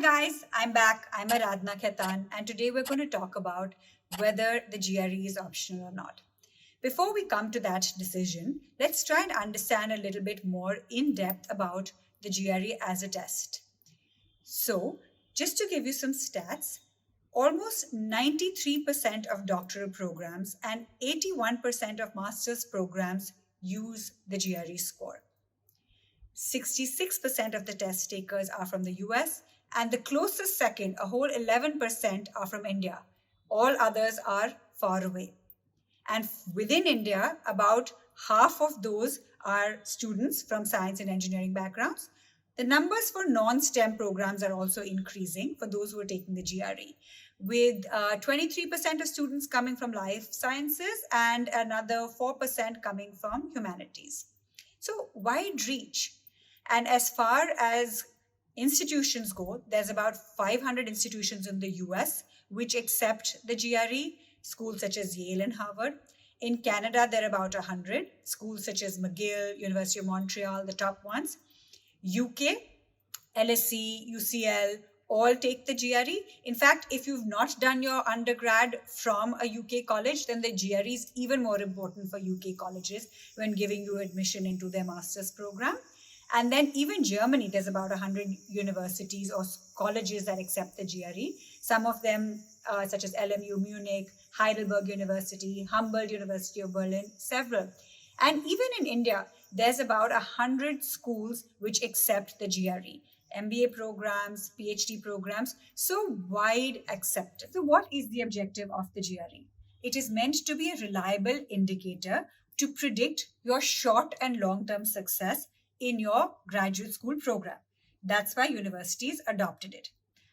guys, I'm back. I'm Aradhana Khaitan, and today we're going to talk about whether the GRE is optional or not. Before we come to that decision, let's try and understand a little bit more in depth about the GRE as a test. So, just to give you some stats, almost 93% of doctoral programs and 81% of master's programs use the GRE score. 66% of the test takers are from the US, and the closest second, a whole 11%, are from India. All others are far away. And within India, about half of those are students from science and engineering backgrounds. The numbers for non-STEM programs are also increasing for those who are taking the GRE, with 23% of students coming from life sciences and another 4% coming from humanities. So wide reach. And as far as institutions go, there's about 500 institutions in the US which accept the GRE, schools such as Yale and Harvard. In Canada, there are about 100, schools such as McGill, University of Montreal, the top ones. UK, LSE, UCL, all take the GRE. In fact, if you've not done your undergrad from a UK college, then the GRE is even more important for UK colleges when giving you admission into their master's program. And then even Germany, there's about 100 universities or colleges that accept the GRE. Some of them, such as LMU Munich, Heidelberg University, Humboldt University of Berlin, several. And even in India, there's about 100 schools which accept the GRE. MBA programs, PhD programs, so wide acceptance. So what is the objective of the GRE? It is meant to be a reliable indicator to predict your short and long-term success in your graduate school program. That's why universities adopted it.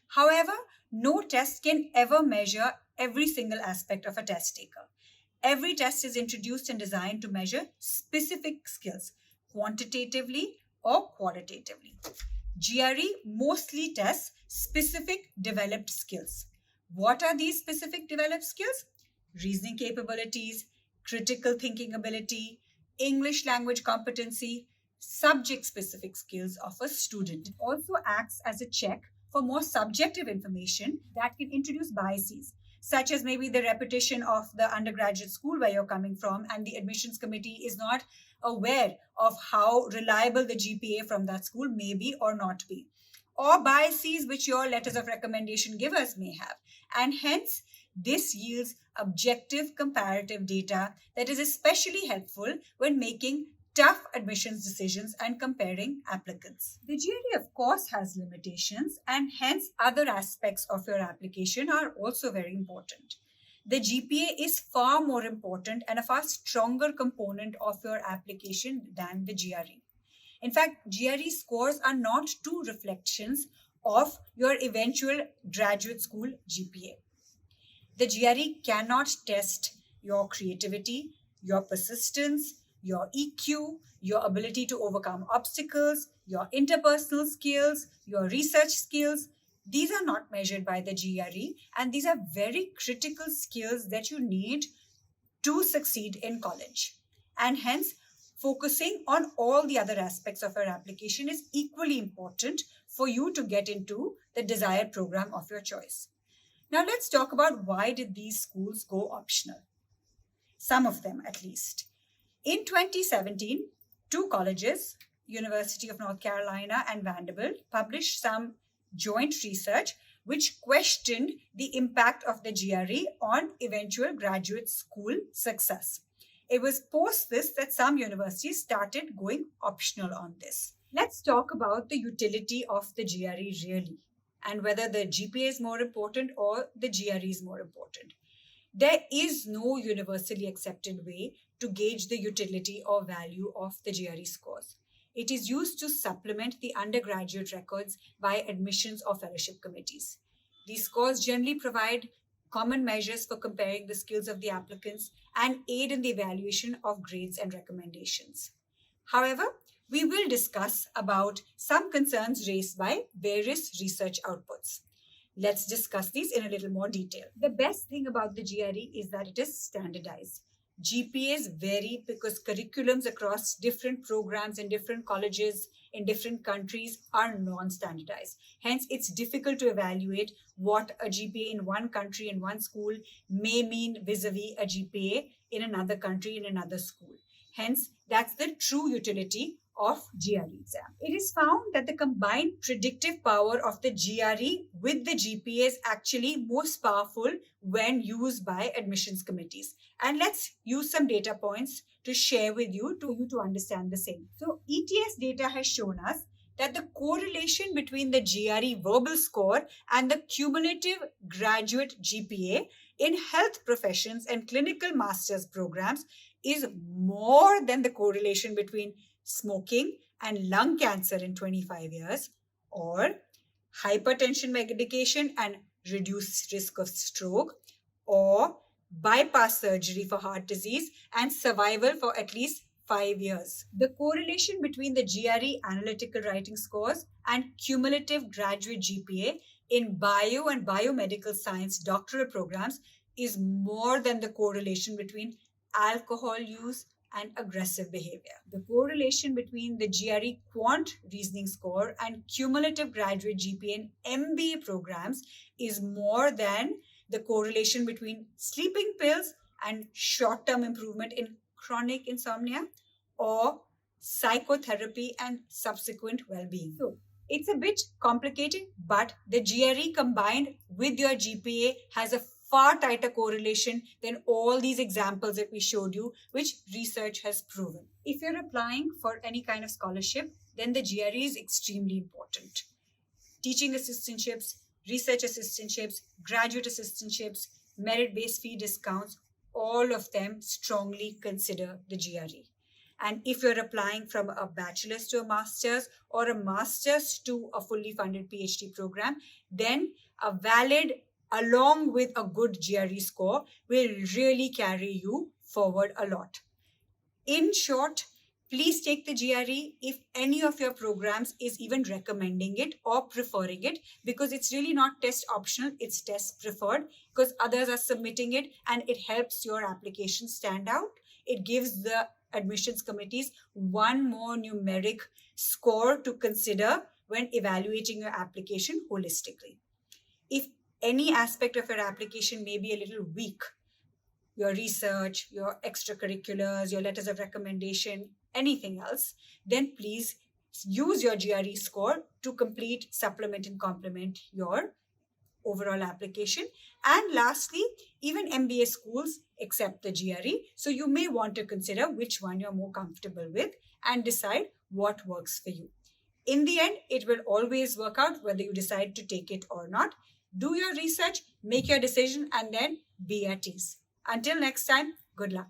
However, no test can ever measure every single aspect of a test taker. Every test is introduced and designed to measure specific skills, quantitatively or qualitatively. GRE mostly tests specific developed skills. What are these specific developed skills? Reasoning capabilities, critical thinking ability, English language competency, subject-specific skills of a student. It also acts as a check for more subjective information that can introduce biases, such as maybe the repetition of the undergraduate school where you're coming from, and the admissions committee is not aware of how reliable the GPA from that school may be or not be, or biases which your letters of recommendation givers may have. And hence, this yields objective comparative data that is especially helpful when making tough admissions decisions and comparing applicants. The GRE, of course, has limitations, and hence other aspects of your application are also very important. The GPA is far more important and a far stronger component of your application than the GRE. In fact, GRE scores are not true reflections of your eventual graduate school GPA. The GRE cannot test your creativity, your persistence, your EQ, your ability to overcome obstacles, your interpersonal skills, your research skills. These are not measured by the GRE, and these are very critical skills that you need to succeed in college. And hence, focusing on all the other aspects of your application is equally important for you to get into the desired program of your choice. Now let's talk about why did these schools go optional? Some of them at least. In 2017, two colleges, University of North Carolina and Vanderbilt, published some joint research which questioned the impact of the GRE on eventual graduate school success. It was post this that some universities started going optional on this. Let's talk about the utility of the GRE really, and whether the GPA is more important or the GRE is more important. There is no universally accepted way to gauge the utility or value of the GRE scores. It is used to supplement the undergraduate records by admissions or fellowship committees. These scores generally provide common measures for comparing the skills of the applicants and aid in the evaluation of grades and recommendations. However, we will discuss about some concerns raised by various research outputs. Let's discuss these in a little more detail. The best thing about the GRE is that it is standardized. GPAs vary because curriculums across different programs and different colleges in different countries are non-standardized. Hence, it's difficult to evaluate what a GPA in one country in one school may mean vis-a-vis a GPA in another country in another school. Hence, that's the true utility of GRE exam. It is found that the combined predictive power of the GRE with the GPA is actually most powerful when used by admissions committees. And let's use some data points to share with you to understand the same. So ETS data has shown us that the correlation between the GRE verbal score and the cumulative graduate GPA in health professions and clinical master's programs is more than the correlation between smoking and lung cancer in 25 years, or hypertension medication and reduced risk of stroke, or bypass surgery for heart disease and survival for at least 5 years. The correlation between the GRE analytical writing scores and cumulative graduate GPA in bio and biomedical science doctoral programs is more than the correlation between alcohol use and aggressive behavior. The correlation between the GRE quant reasoning score and cumulative graduate GPA in MBA programs is more than the correlation between sleeping pills and short-term improvement in chronic insomnia or psychotherapy and subsequent well-being. So it's a bit complicated, but the GRE combined with your GPA has a far tighter correlation than all these examples that we showed you, which research has proven. If you're applying for any kind of scholarship, then the GRE is extremely important. Teaching assistantships, research assistantships, graduate assistantships, merit-based fee discounts, all of them strongly consider the GRE. And if you're applying from a bachelor's to a master's or a master's to a fully funded PhD program, then a valid along with a good GRE score will really carry you forward a lot. In short, please take the GRE if any of your programs is even recommending it or preferring it, because it's really not test optional, it's test preferred, because others are submitting it and it helps your application stand out. It gives the admissions committees one more numeric score to consider when evaluating your application holistically. If any aspect of your application may be a little weak, your research, your extracurriculars, your letters of recommendation, anything else, then please use your GRE score to complete, supplement, and complement your overall application. And lastly, even MBA schools accept the GRE. So you may want to consider which one you're more comfortable with and decide what works for you. In the end, it will always work out whether you decide to take it or not. Do your research, make your decision, and then be at ease. Until next time, good luck.